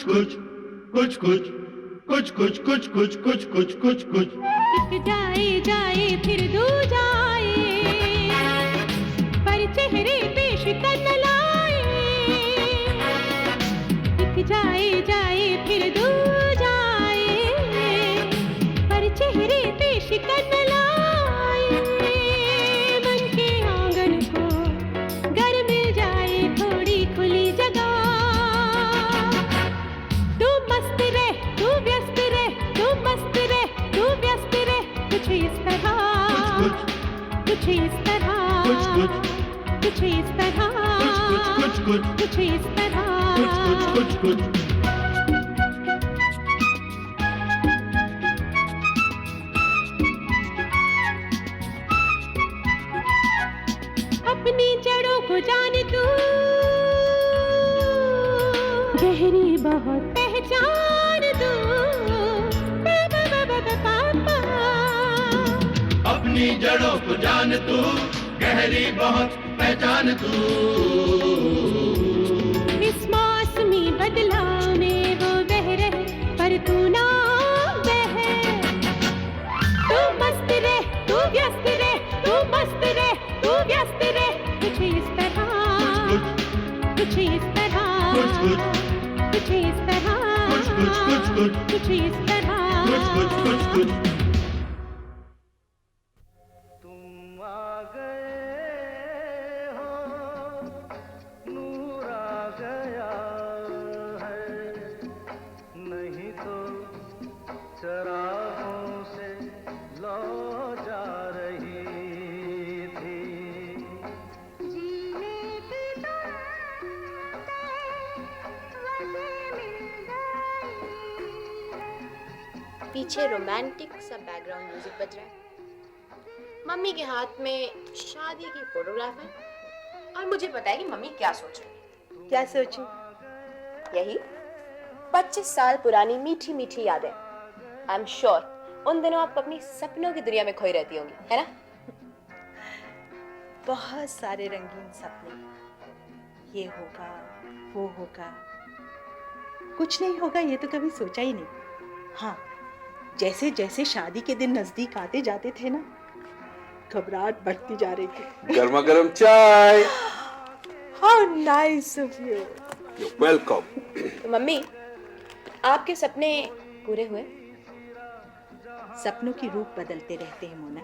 कुछ कुछ कुछ कुछ कुछ कुछ कुछ कुछ कुछ कुछ कुछ एक जाए जाए फिर दो जाए, पर चेहरे पे शिकन लाए। एक जाए जाए फिर दो जाए, पर चेहरे पे शिकन लाए। मन के आंगन को घर मिल जाए थोड़ी खुली जगह। तू मस्त रह, तू व्यस्त रह, तू मस्त रह, तू व्यस्त रह। कुछ इस तरह, कुछ इस तरह, कुछ इस तरह, कुछ इस तरह। कुछ कुछ अपनी जड़ों को जान तू, गहरी बहुत पहचान तू। अपनी जड़ों को जान तू, गहरी बहुत पहचान तू। इस मौसमी बदलाव में वो बह रहे, पर तू ना बहे। तू मस्त रह, तू व्यस्त रह, तू मस्त रह, तू व्यस्त रह। कुछ इस तरह, कुछ इस तरह, कुछ इस तरह, कुछ इस तरह। तुम आ गए हो, नूर आ गया है, नहीं तो चरागों से लौ जा रही थी। जीने की पीछे रोमांटिक सा बैकग्राउंड म्यूजिक बज रहा है। मम्मी के हाथ में शादी की फोटोग्राफ है और मुझे पता है कि मम्मी क्या सोच रही है। क्या सोचूं? यही 25 साल पुरानी मीठी मीठी यादें। आई एम श्योर उन दिनों आप अपनी सपनों की दुनिया में खोई रहती होंगी, है ना? बहुत सारे रंगीन सपने, ये होगा वो होगा, कुछ नहीं होगा ये तो कभी सोचा ही नहीं। हाँ, जैसे जैसे शादी के दिन नजदीक आते जाते थे ना, घबराहट बढ़ती जा रही थी। गर्मा गर्म चाय। How nice of you. You're welcome. तो मम्मी, आपके सपने पूरे हुए? सपनों की रूप बदलते रहते हैं मोना।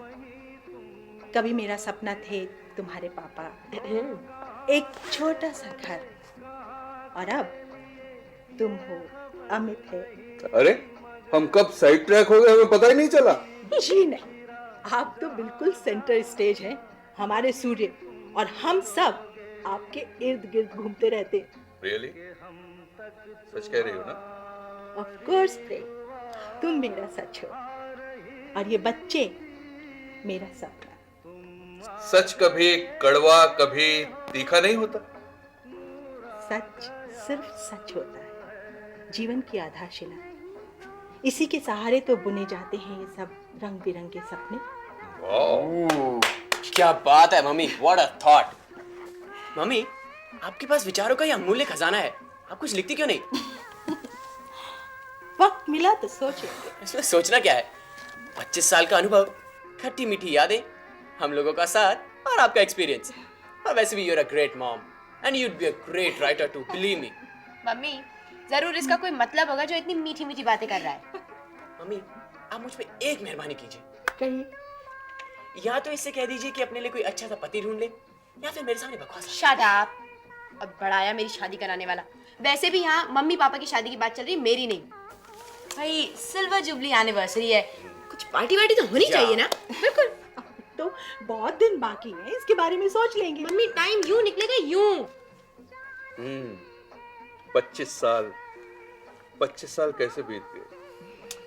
कभी मेरा सपना थे तुम्हारे पापा, एक छोटा सा घर, और अब तुम हो, अमित है। अरे हम कब साइड ट्रैक हो गए हमें पता ही नहीं चला। जी नहीं, आप तो बिल्कुल सेंटर स्टेज हैं, हमारे सूर्य, और हम सब आपके इर्द गिर्द घूमते रहते हैं। Really? सच कह रही हो ना? ऑफ कोर्स प्रेम, तुम मेरा सच हो और ये बच्चे मेरा सपना। सच कभी कड़वा कभी तीखा नहीं होता। सच सिर्फ सच होता है, जीवन की आधारशिला। इसी के सहारे तो बुने जाते हैं ये सब रंग बिरंगे सपने। क्या बात है mummy, what a thought. Mummy, आपके पास विचारों का ये अमूल्य खजाना है, आप कुछ लिखती क्यों नहीं? वक्त मिला तो सोचेंगे। इसमें सोचना क्या है? 25 साल का अनुभव, खट्टी मीठी यादें, हम लोगों का साथ और आपका एक्सपीरियंस। और वैसे भी you are a great mom and you would be a great writer too, believe me. मम्मी, जरूर इसका कोई मतलब होगा जो इतनी मीठी मीठी बातें कर रहा है। मम्मी, आप मुझ पे एक मेहरबानी कीजिए। कहिए। या तो इससे कह दीजिए कि अपने लिए कोई अच्छा सा पति ढूंढ ले, या फिर मेरे सामने बकवास। Shut up. अब बढ़ाया मेरी शादी कराने वाला। वैसे भी यहाँ मम्मी पापा की शादी की बात चल रही, मेरी नहीं। भाई सिल्वर जुबली एनिवर्सरी है, कुछ पार्टी वार्टी तो होनी चाहिए ना। बिल्कुल। तो बहुत दिन बाकी है, इसके बारे में सोच लेंगे। मम्मी, टाइम यूं निकलेगा यूं। 25 साल कैसे बीत गए।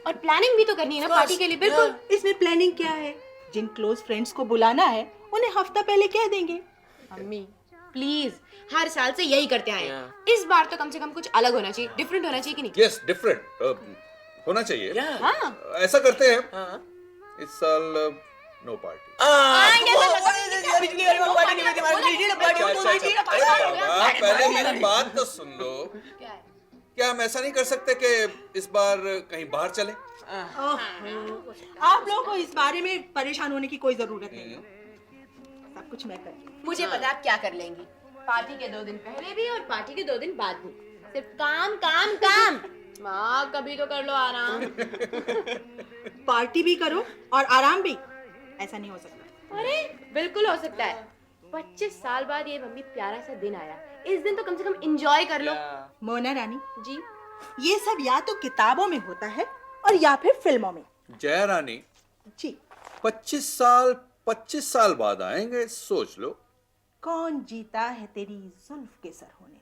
और प्लानिंग भी तो करनी है ना पार्टी के लिए। बिल्कुल। इसमें प्लानिंग क्या है? जिन क्लोज फ्रेंड्स को बुलाना है उन्हें हफ्ता पहले कह देंगे। मम्मी प्लीज, हर साल से यही करते आए हैं। इस बार तो कम से कम कुछ अलग होना चाहिए, डिफरेंट होना चाहिए कि नहीं? यस, डिफरेंट होना चाहिए। हाँ। ऐसा करते हैं। इस साल नो पार्टी। पहले मेरी बात तो सुन लो। क्या हम ऐसा नहीं कर सकते कि इस बार कहीं बाहर चले? आप लोगों को इस बारे में परेशान होने की कोई जरूरत नहीं है। सब कुछ मैं करूँगी। मुझे पता है आप क्या कर लेंगी। पार्टी के 2 दिन पहले भी और पार्टी के 2 दिन बाद भी सिर्फ काम काम काम। माँ कभी तो कर लो आराम। पार्टी भी करो और आराम भी, ऐसा नहीं हो सकता। अरे बिल्कुल हो सकता है। 25 साल बाद ये मम्मी प्यारा सा दिन आया, इस दिन तो कम से कम एंजॉय कर लो। मोना रानी जी ये सब या तो किताबों में होता है और या फिर फिल्मों में। जया रानी जी 25 साल बाद आएंगे, सोच लो। कौन जीता है तेरी जुल्फ के सर होने तक।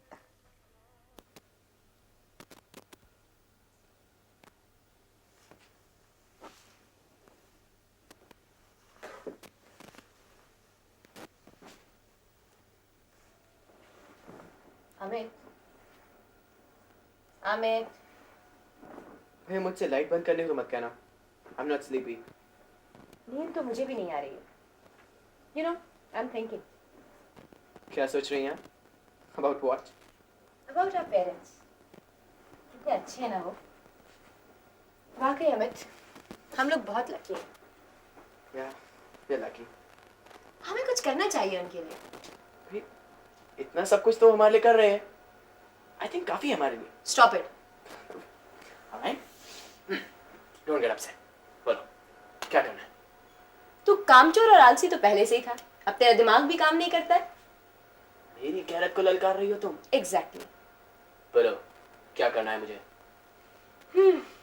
अमित, अमित भाई मुझसे लाइट बंद करने को मत कहना। I am not sleepy. नींद तो मुझे भी नहीं आ रही है। You know I am thinking क्या सोच रही हैं? About what? About our parents. कितने अच्छे हैं ना वो। वाकई अमित हम लोग बहुत लकी हैं। या वी लकी। हमें कुछ करना चाहिए उनके लिए। भाई इतना सब कुछ तो हमारे लिए कर रहे हैं। आई थिंक काफी है हमारे लिए। Stop it. Alright don't get upset. बोलो क्या करना है? तू कामचोर और आलसी तो पहले से ही था, अब तेरा दिमाग भी काम नहीं करता है। मेरी गैरत को ललकार रही हो तुम। एग्जैक्टली बोलो क्या करना है मुझे?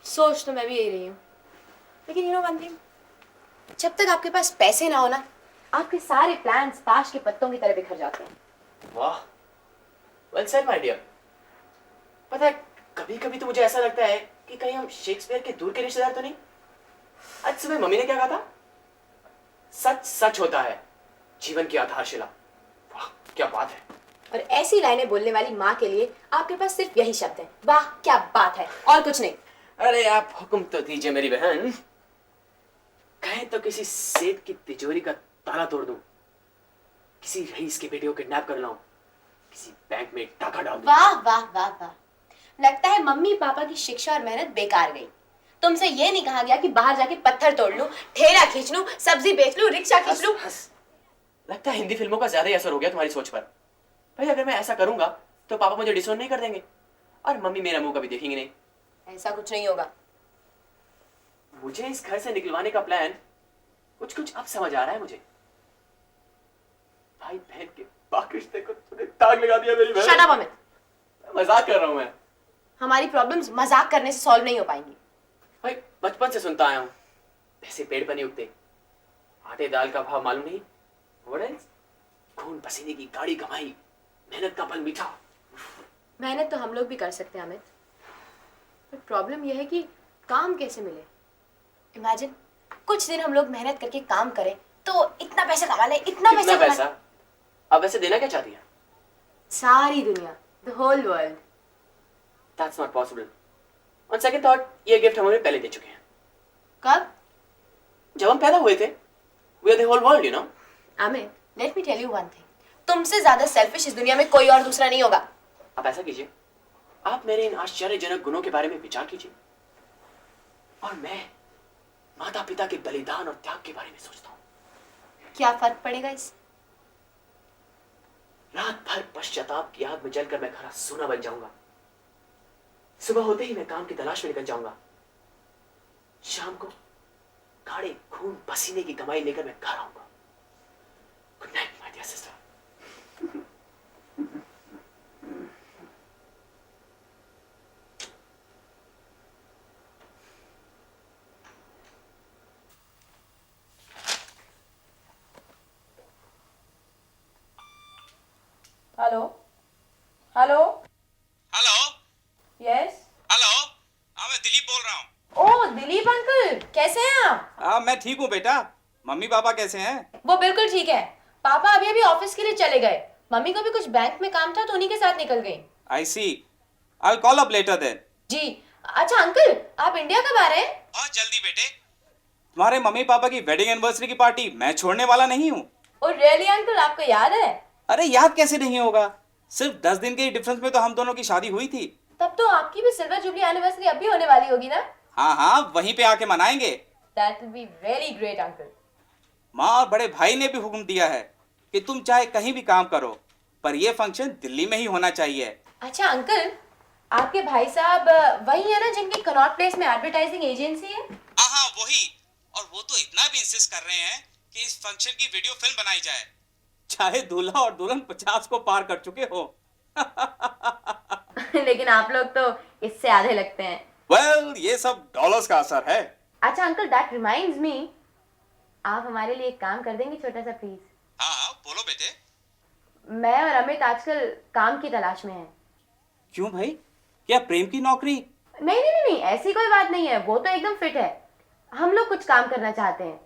सोच तो मैं भी यही रही हूँ, लेकिन यू नो वन थिंग, जब तक आपके पास पैसे ना हो ना, आपके सारे प्लान्स ताश के पत्तों की तरह बिखर जाते हैं। वाह वेल सेड माय डियर। पता है कभी कभी तो मुझे ऐसा लगता है कि कहीं हम शेक्सपियर के दूर के रिश्तेदार तो नहीं। आज सुबह मम्मी ने क्या कहा था? सच सच होता है जीवन की आधारशिला। वाह क्या बात है। और ऐसी लाइनें बोलने वाली माँ के लिए आपके पास सिर्फ यही शब्द है, वाह क्या बात है, और कुछ नहीं। अरे आप हुक्म तो दीजिए मेरी बहन। कहें तो किसी सेठ की तिजोरी का ताला तोड़ दूं, किसी रईस के बेटे को किडनैप कर लाऊं, किसी बैंक में डाका डाल दूं। वाह वाह वाह वाह। लगता है मम्मी पापा की शिक्षा और मेहनत बेकार गई। तुमसे ये नहीं कहा गया कि बाहर जाके पत्थर तोड़ लूं, ठेला खींच लूं, सब्जी बेच लूं, रिक्शा खींच लूं। हंस। लगता है हिंदी फिल्मों का ज्यादा ही असर हो गया तुम्हारी सोच पर। भाई अगर मैं ऐसा करूंगा तो पापा मुझे डिसोन नहीं कर देंगे और मम्मी मेरा मुंह कभी देखेंगे नहीं। ऐसा कुछ नहीं होगा। मुझे इस घर से निकलवाने का प्लान कुछ कुछ अब समझ आ रहा है मुझे। भाई बहन के पाक रिश्ते को तूने दाग लगा दिया मेरी बहन। Shut up Amit. मजाक कर रहा हूं मैं। हमारी प्रॉब्लम्स मजाक करने से सॉल्व नहीं हो पाएंगी। भाई बचपन से सुनता आया हूं पैसे पेड़ पर नहीं उगते, आटे दाल का भाव मालूम नहीं। What else? खून पसीने की गाड़ी कमाई, मेहनत का फल मीठा। मेहनत तो हम लोग भी कर सकते हैं अमित, पर प्रॉब्लम यह है कि काम कैसे मिले। इमेजिन कुछ दिन हम लोग मेहनत करके काम करें तो इतना पैसा कमा ले, इतना कितना पैसा पैसा? अब वैसे देना क्या चाहती है? सारी दुनिया, the whole world. That's not possible. On second thought, ये गिफ्ट हम उन्हें पहले दे चुके हैं। कब? जब हम पैदा हुए थे। We are the whole world, you know. Amit, let me tell you one thing, तुमसे ज्यादा सेल्फिश इस दुनिया में कोई और दूसरा नहीं होगा। आप ऐसा कीजिए, आप मेरे इन आश्चर्यजनक गुणों के बारे में विचार कीजिए और मैं माता पिता के बलिदान और त्याग के बारे में सोचता हूँ। क्या फर्क पड़ेगा इस? रात भर पश्चाताप की आग में जलकर मैं खरा सोना बन जाऊंगा। सुबह होते ही मैं काम की तलाश में निकल जाऊंगा। शाम को गाढ़े खून पसीने की कमाई लेकर मैं घर आऊंगा। Good night my dear sister. Hello hello hello yes. Hello. हाँ मैं दिलीप बोल रहा हूँ। ओह दिलीप अंकल, कैसे हैं आप? हाँ मैं ठीक हूँ बेटा। मम्मी पापा कैसे हैं? वो बिल्कुल ठीक है। पापा अभी अभी ऑफिस के लिए चले गए, मम्मी को भी कुछ बैंक में काम था तो उन्हीं के साथ निकल गई। I see. I will call up later then. जी। अच्छा अंकल, आप इंडिया कब आ रहे हैं? बहुत जल्दी बेटे। तुम्हारे मम्मी पापा की वेडिंग एनिवर्सरी की पार्टी मैं छोड़ने वाला नहीं हूँ। ओ रियली अंकल, आपको याद है? अरे याद कैसे नहीं होगा, सिर्फ 10 दिन के डिफरेंस में तो हम दोनों की शादी हुई थी। तब तो आपकी भी सिल्वर जुबली एनिवर्सरी अभी होने वाली होगी ना? हाँ हाँ, वहीं पे आके मनाएंगे। That will be really great, uncle. माँ और बड़े भाई ने भी हुक्म दिया है कि तुम चाहे कहीं भी काम करो, पर यह फंक्शन दिल्ली में ही होना चाहिए। अच्छा अंकल, आपके भाई साहब वही है ना जिनकी कनॉट प्लेस में एडवर्टाइजिंग एजेंसी है? हाँ हाँ वही, और वो तो इतना भी इंसिस्ट कर रहे हैं कि इस फंक्शन की वीडियो फिल्म बनाई जाए, चाहे दूल्हा और दुल्हन 50 को पार कर चुके हो। लेकिन आप लोग तो इससे आधे लगते हैं। वेल, ये सब डॉलर्स का असर है। अच्छा अंकल, दैट रिमाइंड्स मी, आप हमारे लिए एक काम कर देंगे छोटा सा प्लीज? हाँ हाँ बोलो बेटे। मैं और अमित आजकल काम की तलाश में हैं। क्यों भाई, क्या प्रेम की नौकरी? नहीं नहीं नहीं नहीं, ऐसी कोई बात नहीं है, वो तो एकदम फिट है। हम लोग कुछ काम करना चाहते हैं,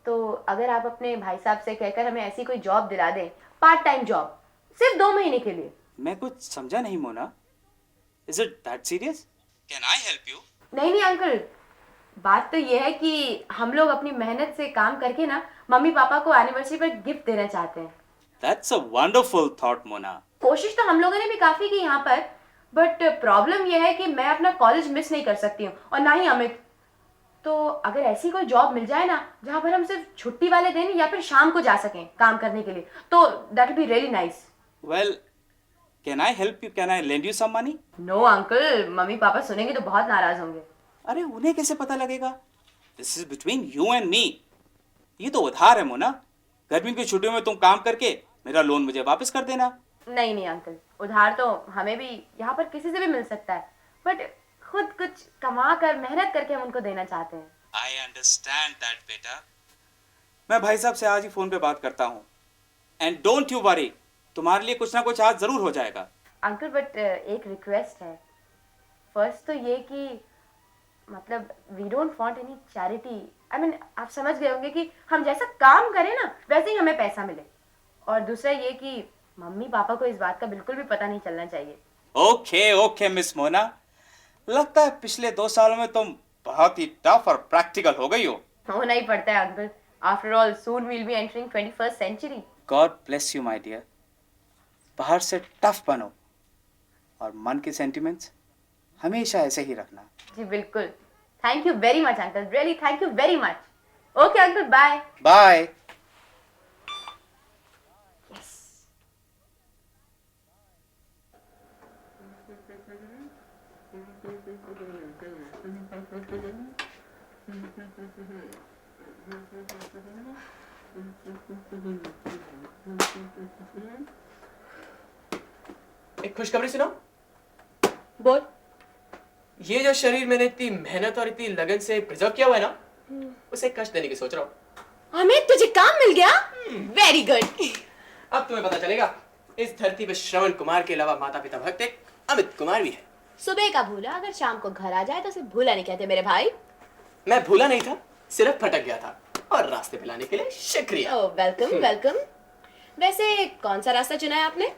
तो अगर आप अपने भाई साहब से कहकर हमें ऐसी कोई जॉब दिला दें, पार्ट टाइम जॉब, सिर्फ 2 महीने के लिए। मैं कुछ समझा नहीं Mona. Is it that serious? Can I help you? नहीं नहीं अंकल, बात तो ये है कि हम लोग अपनी मेहनत से काम करके ना मम्मी पापा को एनिवर्सरी पर गिफ्ट देना चाहते हैं। That's a wonderful thought Mona. कोशिश तो हम लोगों ने भी काफी की यहाँ पर, बट प्रॉब्लम यह है कि मैं अपना कॉलेज मिस नहीं कर सकती हूँ और ना ही अमित। तो अगर ऐसी कोई जॉब मिल जाए ना जहाँ पर हम सिर्फ छुट्टी वाले दिन या फिर शाम को जा सकें काम करने के लिए, तो that will be really nice. Well, can I help you? Can I lend you some money? No uncle, मम्मी पापा सुनेंगे तो बहुत नाराज होंगे। अरे उन्हें कैसे पता लगेगा? This is between you and me. ये तो उधार है मोना। गर्मी की छुट्टियों में तुम काम करके मेरा लोन मुझे वापस कर देना। नहीं नहीं अंकल, उधार तो हमें भी यहाँ पर किसी से भी मिल सकता है, बट खुद कुछ कमा कर मेहनत करके हम उनको देना चाहते हैं। आई अंडरस्टैंड दैट बेटा। मैं भाई साहब से आज ही फोन पे बात करता हूँ, एंड डोंट यू वरी, तुम्हारे लिए कुछ ना कुछ आज जरूर हो जाएगा। अंकल बट एक रिक्वेस्ट है। फर्स्ट तो ये कि मतलब we don't want any charity. I mean आप समझ गए होंगे कि हम जैसा काम करें ना वैसे ही हमें पैसा मिले। और दूसरा ये कि मम्मी पापा को इस बात का बिल्कुल भी पता नहीं चलना चाहिए। ओके ओके मिस मोना, लगता है पिछले 2 सालों में तुम बहुत ही टफ और प्रैक्टिकल हो गई हो। होना ही पड़ता है uncle, after all soon will be entering 21st century. God bless you my dear. बाहर से टफ बनो और मन के सेंटिमेंट्स हमेशा ऐसे ही रखना। जी बिल्कुल। Thank you very much uncle, really thank you very much. Okay uncle, bye bye. एक खुशखबरी सुनो। बोल। ये जो शरीर मैंने इतनी मेहनत और इतनी लगन से प्रिजर्व किया हुआ है ना, उसे कष्ट देने की सोच रहा हूँ। हमें तुझे काम मिल गया, वेरी गुड। अब तुम्हें पता चलेगा इस धरती पे श्रवण कुमार के अलावा माता पिता भक्त एक अमित कुमार भी है। सुबह का भूला अगर शाम को घर आ जाए तो उसे भूला नहीं कहते मेरे भाई। मैं भूला नहीं था, सिर्फ भटक गया था, और रास्ते पे लाने के लिए शुक्रिया। ओह वेलकम वेलकम। वैसे कौन सा रास्ता चुना है आपने?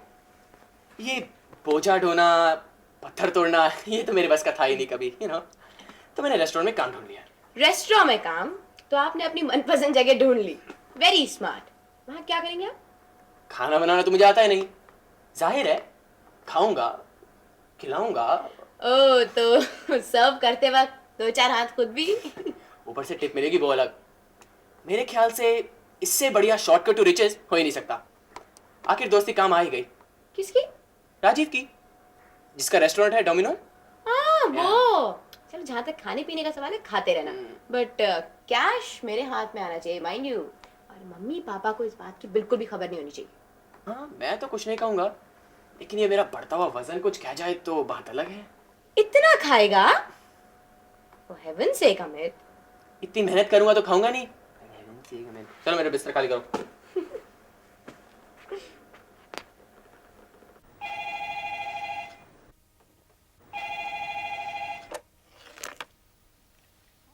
ये बोझा ढोना, पत्थर तोड़ना, ये तो मेरे बस का था ही नहीं कभी, तो मैंने रेस्टोरेंट में काम ढूंढ लिया। रेस्टोरेंट में काम? तो आपने अपनी मनपसंद जगह ढूंढ ली, वेरी स्मार्ट। वहाँ क्या करेंगे आप? खाना बनाना तो मुझे आता है नहीं, जाहिर है खाऊंगा, खिलाऊंगा। ओह, तो सर्व करते वक्त 2-4 हाथ खुद भी? ऊपर से टिप मिलेगी वो अलग। मेरे ख्याल से इससे बढ़िया शॉर्टकट टू रिचेस हो ही नहीं सकता। आखिर दोस्ती काम आ ही गई। किसकी? राजीव की, जिसका रेस्टोरेंट है डोमिनो। हाँ वो। चलो जहाँ तक खाने पीने का सवाल है खाते रहना, बट कैश मेरे हाथ में आना चाहिए माइंड यू। और मम्मी पापा को इस बात की बिल्कुल भी खबर नहीं होनी चाहिए। हाँ मैं तो कुछ नहीं कहूंगा, लेकिन ये मेरा बढ़ता हुआ वजन कुछ कह जाए तो बात अलग है। इतना खाएगा? For heaven's sake Amit. इतनी मेहनत करूंगा तो खाऊंगा नहीं। चलो मेरा बिस्तर खाली करो।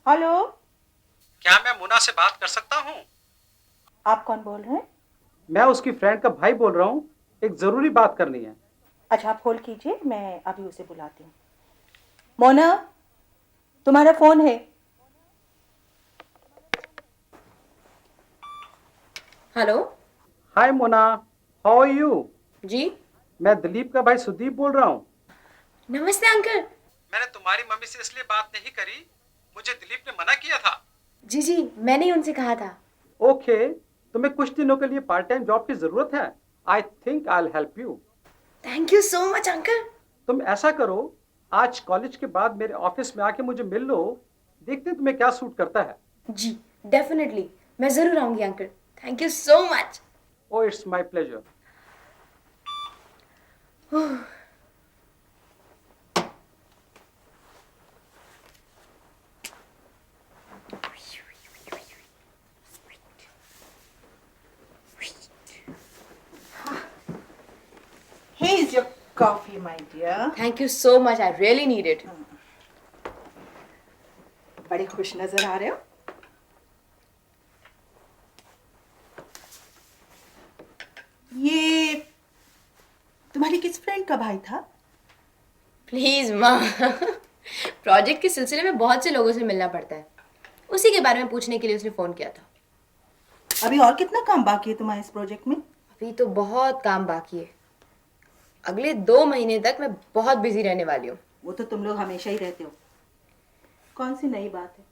हेलो, क्या मैं मुना से बात कर सकता हूँ? आप कौन बोल रहे हैं? मैं उसकी फ्रेंड का भाई बोल रहा हूँ, एक जरूरी बात करनी है। अच्छा आप होल्ड कीजिए, मैं अभी उसे बुलाती हूँ। मोना, तुम्हारा फोन है। Hello. Hi Mona, how are you? जी। मैं दिलीप का भाई सुदीप बोल रहा हूँ। नमस्ते अंकल। मैंने तुम्हारी मम्मी से इसलिए बात नहीं करी, मुझे दिलीप ने मना किया था। जी जी, मैंने ही उनसे कहा था। ओके, तुम्हें कुछ दिनों के लिए पार्ट टाइम जॉब की जरूरत है। I think I will help you. Thank you so much uncle. तुम ऐसा करो, आज कॉलेज के बाद मेरे ऑफिस में आके मुझे मिल लो, देखते हैं तुम्हें क्या सूट करता है। जी डेफिनेटली, मैं जरूर आऊंगी uncle. Thank you so much. Oh it's my pleasure. Here's your coffee, my dear. Thank you so much, I really need it. बड़े खुश नजर आ रहे हो। ये तुम्हारी किस फ्रेंड का भाई था? प्लीज माँ, प्रोजेक्ट के सिलसिले में बहुत से लोगों से मिलना पड़ता है, उसी के बारे में पूछने के लिए उसने फोन किया था। अभी और कितना काम बाकी है तुम्हारे इस प्रोजेक्ट में? अभी तो बहुत काम बाकी है। अगले 2 महीने तक मैं बहुत बिजी रहने वाली हूँ। वो तो तुम लोग हमेशा ही रहते हो। कौन सी नई बात है?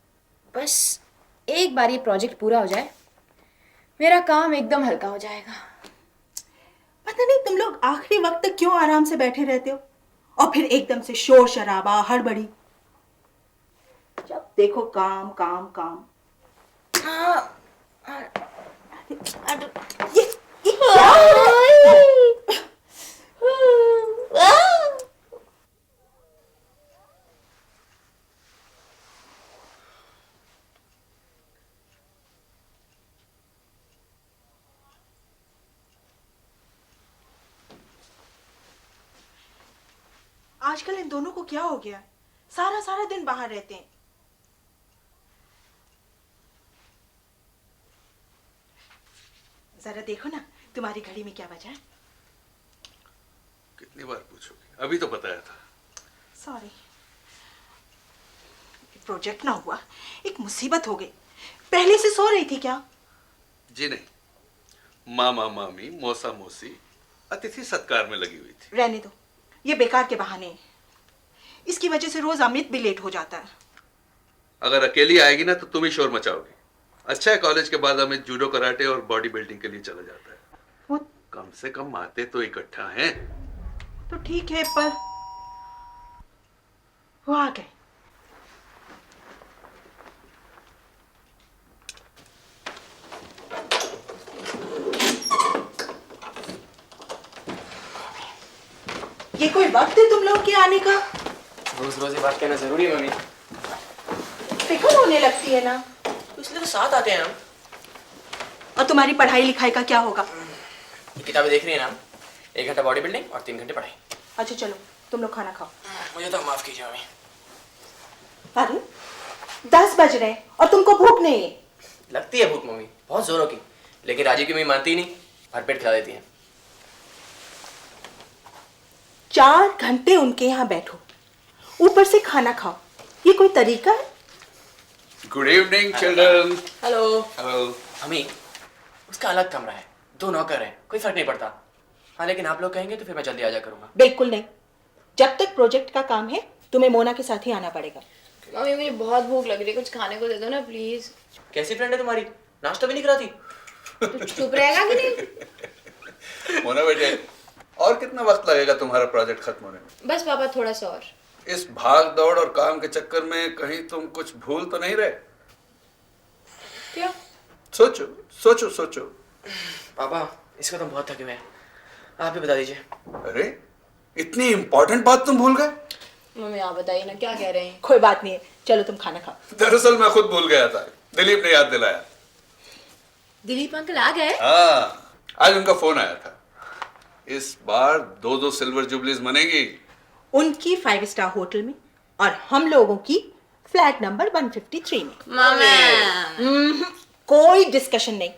बस एक बार ये प्रोजेक्ट पूरा हो जाए, मेरा काम एकदम हल्का हो जाएगा। पता नहीं तुम लोग आखिरी वक्त तक क्यों आराम से बैठे रहते हो और फिर एकदम से शोर शराबा हड़बड़ी। जब देखो काम काम काम। ये क्या? आजकल इन दोनों को क्या हो गया? सारा सारा दिन बाहर रहते हैं। जरा देखो ना तुम्हारी घड़ी में क्या बचा है। कितनी बार पूछोगी, अभी तो बताया था। सॉरी, प्रोजेक्ट ना हुआ, एक मुसीबत हो गई। पहले से सो रही थी क्या? जी नहीं, मामा मामी मौसा मौसी अतिथि सत्कार में लगी हुई थी। रहने दो, ये बेकार के बहाने हैं। इसकी वजह से रोज अमित भी लेट हो जाता है। अगर अकेली आएगी ना तो तुम ही शोर मचाओगी। अच्छा है कॉलेज के बाद अमित जूडो कराटे और बॉडी बिल्डिंग के लिए चला जाता है। वो कम से कम आते तो इकट्ठा हैं। तो ठीक है, पर वो आ गए। ये कोई वक्त है तुम लोग के आने का? रोज रोज ये बात कहना जरूरी है मम्मी? फिक्र होने लगती है ना। तो इसलिए तो साथ आते हैं हम। और तुम्हारी पढ़ाई लिखाई का क्या होगा? ये किताबें देख रही है ना, 1 घंटा बॉडी बिल्डिंग और 3 घंटे पढ़ाई। अच्छा चलो, तुम लोग खाना खाओ। मुझे तो माफ कीजिए मम्मी। अरे 10 बज रहे हैं और तुमको भूख नहीं है? लगती है भूख मम्मी, बहुत जोरों की, लेकिन राजीव की मम्मी मानती ही नहीं, भरपेट खिला देती है। 4 घंटे उनके यहाँ बैठो, ऊपर से खाना खाओ, ये कोई तरीका है? Good evening children. Hello. Hello. Mummy, उसका अलग कमरा है, 2 नौकर हैं, कोई फर्क नहीं पड़ता। हाँ लेकिन आप लोग कहेंगे तो फिर मैं जल्दी आ जा करूंगा। बिल्कुल नहीं, जब तक प्रोजेक्ट का काम है तुम्हें मोना के साथ ही आना पड़ेगा। मम्मी मुझे बहुत भूख लग रही है, कुछ खाने को दे दो ना प्लीज। कैसी फ्रेंड है तुम्हारी, नाश्ता भी नहीं कराती? तो चुप रहेगा कि नहीं? मोना बेटे, और कितना वक्त लगेगा तुम्हारा प्रोजेक्ट खत्म होने में? बस पापा थोड़ा सा और। इस भाग दौड़ और काम के चक्कर में कहीं तुम कुछ भूल तो नहीं रहे? क्या? सोचो सोचो सोचो। पापा इसको तुम बहुत थके हुए हैं, आप भी बता दीजिए। अरे इतनी इंपॉर्टेंट बात तुम भूल गए? मम्मी आप बताइए ना, क्या कह रहे हैं? कोई बात नहीं है, चलो तुम खाना खाओ। दरअसल मैं खुद भूल गया था, दिलीप ने याद दिलाया। दिलीप अंकल आ गए? हाँ, आज उनका फोन आया था। इस बार 2-2 सिल्वर जुबलीज मनेगी। उनकी 5 स्टार होटल में और हम लोगों की फ्लैट नंबर 153 में। मम्मी कोई डिस्कशन नहीं।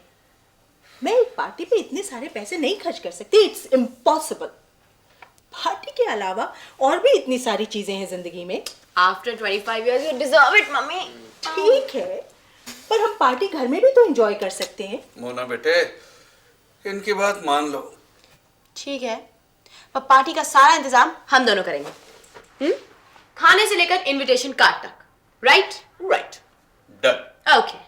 मैं एक पार्टी पे इतने सारे पैसे नहीं खर्च कर सकती, इट्स इम्पॉसिबल। पार्टी के अलावा और भी इतनी सारी चीजें हैं जिंदगी में। After 25 years you deserve it mummy. ठीक है, पर हम पार्टी घर में भी तो एंजॉय कर सकते हैं। मोना बेटे, इनकी बात मान लो। ठीक है, पर पार्टी का सारा इंतजाम हम दोनों करेंगे। खाने से लेकर इनविटेशन कार्ड तक, राइट? Right, done. ओके।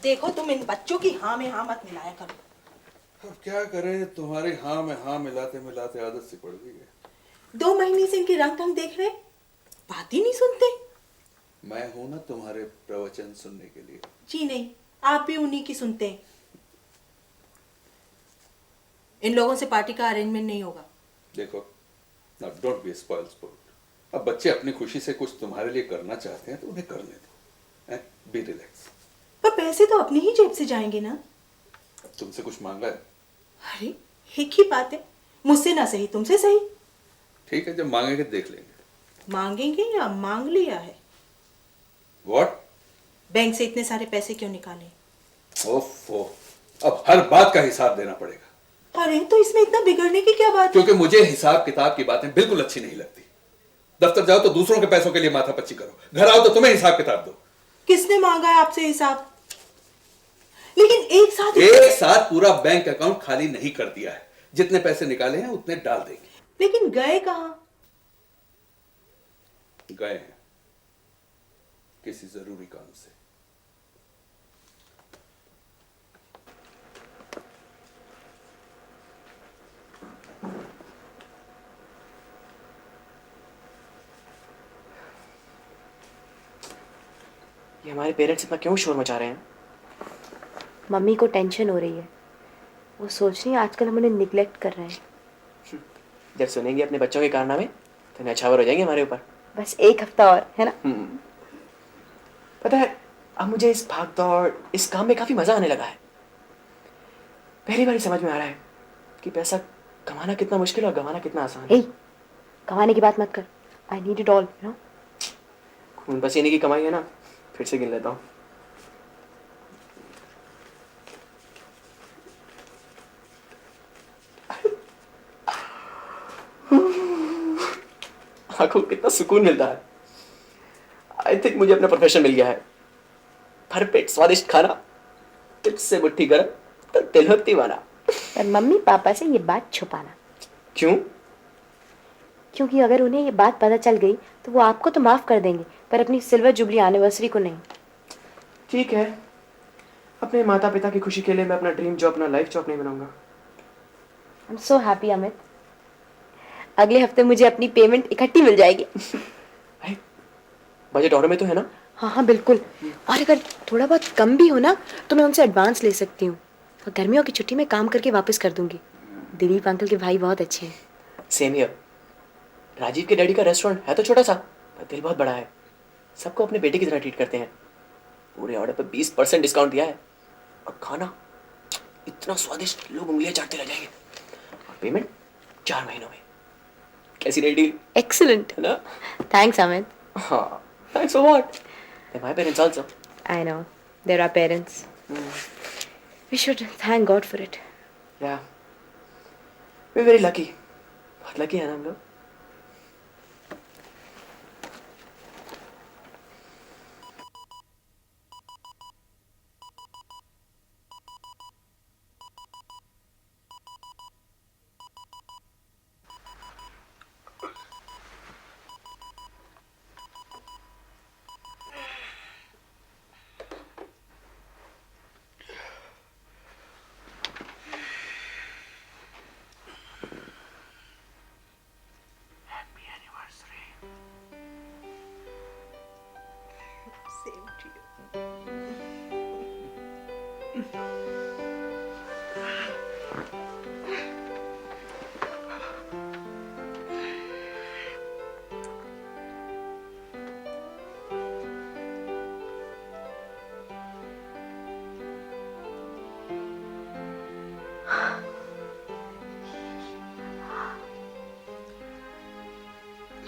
देखो तुम इन बच्चों की हाँ में हाँ मत मिलाया करो। अब क्या करें, तुम्हारी हाँ में हाँ मिलाते मिलाते आदत सी पड़ गई है। 2 महीने से इनके रंग ढंग देख रहे, बात ही नहीं सुनते। मैं हूं ना तुम्हारे प्रवचन सुनने के लिए। जी नहीं, आप भी उन्हीं की सुनते हैं। इन लोगों से पार्टी का अरेंजमेंट नहीं होगा। देखो, now don't be a spoiled sport. अब बच्चे अपनी खुशी से कुछ तुम्हारे लिए करना चाहते हैं तो उन्हें करने दो। Be relax. पर पैसे तो अपनी ही जेब से जाएंगे ना। तुमसे कुछ मांगा है? अरे एक ही बात है, मुझसे ना सही तुमसे सही। ठीक है, जब मांगेंगे देख लेंगे। मांगेंगे या मांग लिया है? What? बैंक से इतने सारे पैसे क्यों निकाले? ओफो, अब हर बात का हिसाब देना पड़ेगा। अरे तो इसमें इतना बिगड़ने की क्या बात है? क्योंकि मुझे हिसाब किताब की बातें बिल्कुल अच्छी नहीं लगती। दफ्तर जाओ तो दूसरों के पैसों के लिए माथापच्ची करो, घर आओ तो तुम्हें हिसाब किताब दो। किसने मांगा है आपसे हिसाब? लेकिन एक साथ पूरा बैंक अकाउंट खाली नहीं कर दिया है। जितने पैसे निकाले हैं उतने डाल देंगे। लेकिन गए कहां? गए हैं किसी जरूरी काम से। ये हमारे पेरेंट्स इतना क्यों शोर मचा रहे हैं? मम्मी को टेंशन हो रही है, वो सोच रही है आजकल हम उन्हें निग्लेक्ट कर रहे हैं। जब सुनेंगे अपने बच्चों के कारनामे तो न्यौछावर हो जाएंगे हमारे ऊपर। बस 1 हफ्ता और है ना। पता है, अब मुझे इस भाग दौड़, इस काम में काफी मजा आने लगा है। पहली बार समझ में आ रहा है कि पैसा कमाना कितना मुश्किल और गंवाना कितना आसान है। कमाने की बात मत कर। I need it all, you know. खून पसीने की कमाई है ना, फिर से गिन लेता हूँ। आंखों को कितना सुकून मिलता है। आई थिंक मुझे अपना प्रोफेशन मिल गया है। भरपेट स्वादिष्ट खाना, टिप्स से मुट्ठी गरम तो तिलहत्ती वाला। पर मम्मी पापा से ये बात छुपाना। क्यों? क्योंकि अगर उन्हें ये बात पता चल गई तो वो आपको तो माफ कर देंगे, पर अपनी सिल्वर जुबली एनिवर्सरी को नहीं। ठीक है, अपने माता पिता की खुशी के लिए मैं अपना ड्रीम जॉब, अपना लाइफ जॉब नहीं बनाऊंगा। I am so happy Amit. अगले हफ्ते मुझे अपनी पेमेंट इकट्ठी मिल जाएगी। बजट ऑर्डर में तो है ना? हाँ हाँ बिल्कुल। और अगर थोड़ा बहुत कम भी हो ना तो मैं उनसे एडवांस ले सकती हूँ, और गर्मियों की छुट्टी में काम करके वापस कर दूंगी। दिलीप अंकल के भाई बहुत अच्छे हैं। Same here. राजीव के डैडी का रेस्टोरेंट है तो छोटा सा, पर दिल बहुत बड़ा है। सबको अपने बेटे की तरह ट्रीट करते हैं। पूरे ऑर्डर पर 20% डिस्काउंट दिया है, और खाना इतना स्वादिष्ट लोग उंगलियां चाटते रह जाएंगे। और पेमेंट 4 महीनों में। कैसी रही डील? एक्सीलेंट है ना? थैंक्स अमित। हाँ, thanks for what? They're my parents also. I know, they're our parents. We should thank God for it. Yeah. We're very lucky. बहुत lucky है ना हम लोग?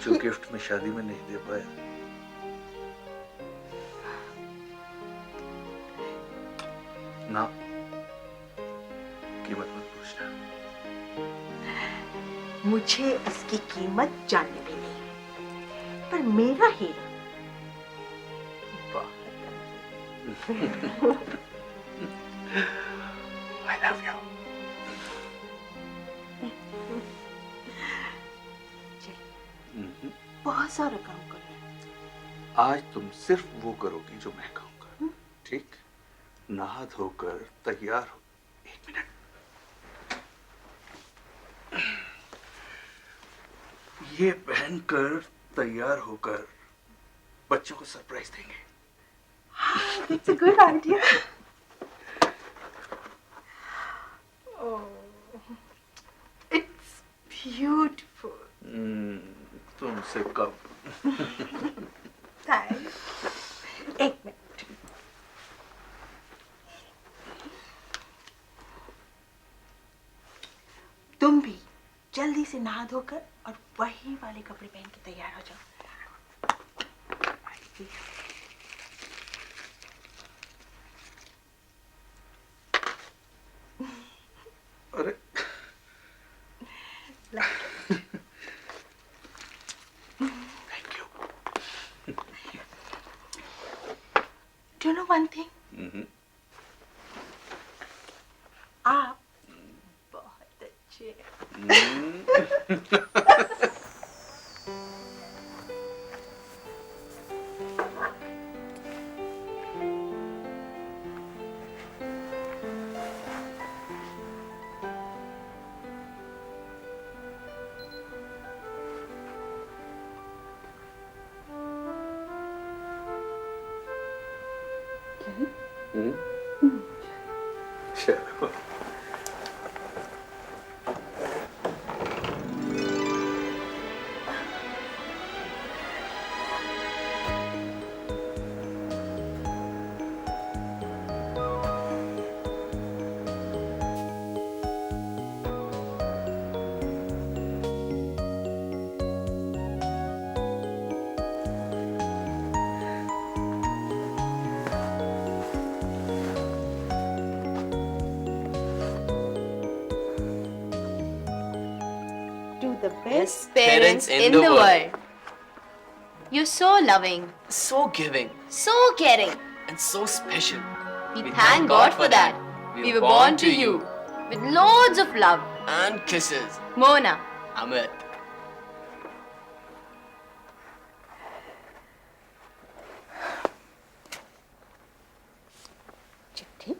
जो गिफ्ट में शादी में नहीं दे पाया, ना कीमत मत पूछना। मुझे इसकी कीमत जाननी भी नहीं है, पर मेरा हीरा बहुत I love you. बहुत सारा काम कर रहे हैं। आज तुम सिर्फ वो करोगी जो मैं कहूंगा, ठीक? नहा धोकर तैयार हो। 1 मिनट। ये पहनकर तैयार होकर बच्चों को सरप्राइज देंगे। That's a good idea. Oh, it's beautiful. तुमसे कब? Thanks. 1 मिनट। तुम भी जल्दी से नहा धोकर और वही वाले कपड़े पहन के तैयार हो जाओ। अरे thank you. Do you know one thing? आप बहुत अच्छे हैं। चलो। Do the best. Parents in the world. You're so loving, So giving so caring. and so special. We thank God for that. We were born to you with loads of love. And kisses. Mona. Amit. चिट्ठी?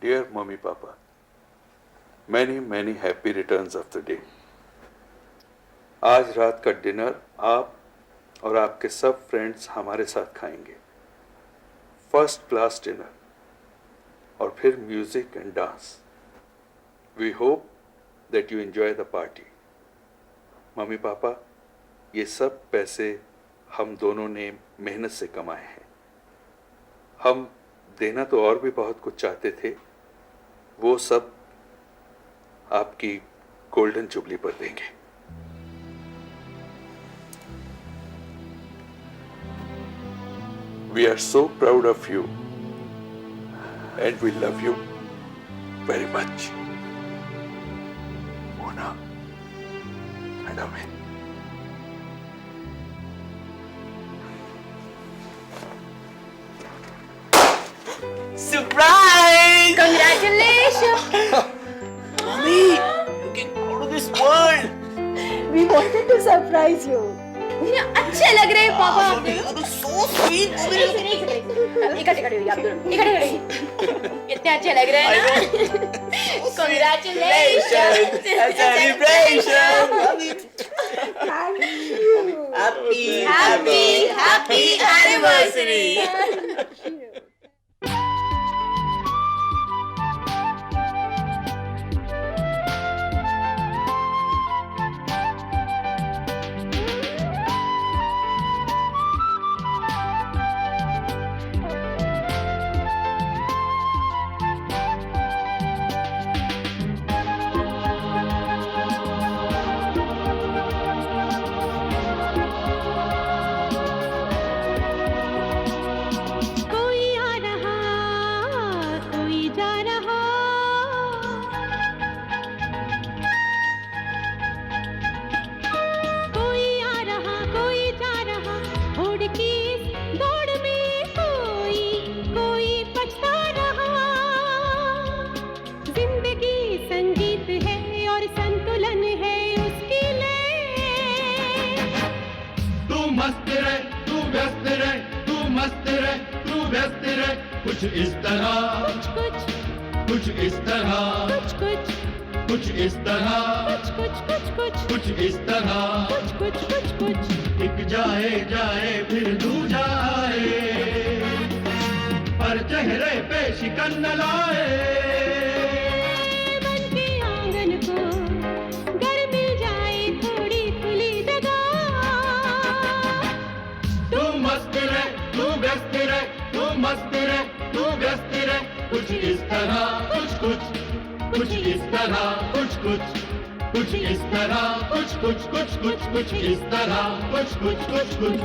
Dear Mummy Papa, many happy returns of the day. आज रात का dinner आप और आपके सब friends हमारे साथ खाएंगे। फर्स्ट क्लास डिनर और फिर music and dance. We hope that you enjoy the party. मम्मी पापा, ये सब पैसे हम दोनों ने मेहनत से कमाए हैं। हम देना तो और भी बहुत कुछ चाहते थे, वो सब आपकी गोल्डन जुबली पर देंगे। We are so proud of you and we love you very much. Mona and Amit. Surprise! Congratulations! Mommy, looking out of this world. We wanted to surprise you. अच्छे लग रहे हैं पापा आपने। So sweet. इकट्ठे खड़े हुई आप दोनों, इकट्ठे खड़े हुई। इतने अच्छे लग रहे हैं ना? Congratulations! Celebration! Thank you. Happy anniversary! कोई आ रहा कोई जा रहा, कुछ कुछ कुछ इस तरह, कुछ कुछ कुछ इस तरह, कुछ कुछ कुछ कुछ कुछ इस तरह। कुछ कुछ कुछ कुछ एक जाए जाए फिर दूजा आए, पर चेहरे पे शिकन न लाए। मन के आंगन को घर मिल जाए थोड़ी खुली जगह। तू मस्त रहे, तू व्यस्त रहे, तू मस्त रहे, तू व्यस्त रहे। कुछ इस तरह, कुछ कुछ कुछ इस तरह, कुछ कुछ कुछ इस तरह, कुछ कुछ कुछ कुछ कुछ इस तरह, कुछ कुछ कुछ कुछ